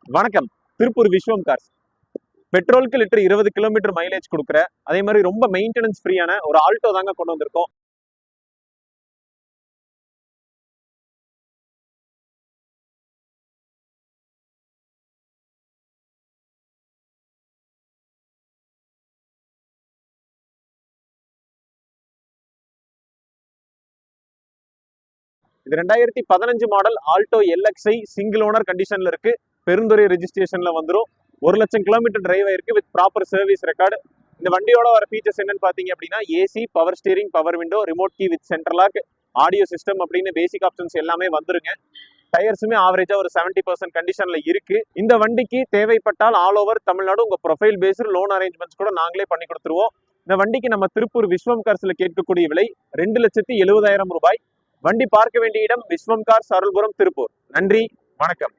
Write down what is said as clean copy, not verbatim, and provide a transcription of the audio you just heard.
வணக்கம். திருப்பூர் விஸ்வம் கார்ஸ். பெட்ரோலுக்கு litre 20 kilometre mileage கொடுக்குற அதே மாதிரி ரொம்ப மெயின்டெனன்ஸ் ஃப்ரீயான ஒரு ஆல்டோ தாங்க கொண்டு வந்திருக்கோம். இது 2015 model Alto LXi single owner கண்டிஷன்ல இருக்கு. பெருந்துறை ரெஜிஸ்ட்ரேஷன்ல வந்துடும். 1,00,000 கிலோமீட்டர் டிரைவ் ஆயிருக்கு வித் ப்ராப்பர் சர்வீஸ் ரெக்கார்டு. இந்த வண்டியோட வர ஃபீச்சர்ஸ் என்னன்னு பாத்தீங்க அப்படின்னா AC, power steering, power window, remote key with central lock, audio system அப்படின்னு பேசிக் ஆப்ஷன்ஸ் எல்லாமே வந்துருங்க. டயர்ஸுமே ஆவரேஜா ஒரு 70% கண்டிஷன்ல இருக்கு. இந்த வண்டிக்கு தேவைப்பட்டால் ஆல் ஓவர் தமிழ்நாடு உங்க ப்ரொஃபைல் பேஸ்டு லோன் அரேஞ்ச்மெண்ட்ஸ் கூட நாங்களே பண்ணி கொடுத்துருவோம். இந்த வண்டிக்கு நம்ம திருப்பூர் விஸ்வம் கார்ஸ்ல கேட்கக்கூடிய விலை 2,70,70,000 ரூபாய். வண்டி பார்க்க வேண்டிய இடம் விஸ்வம் கார்ஸ், அருள்புரம், திருப்பூர். நன்றி, வணக்கம்.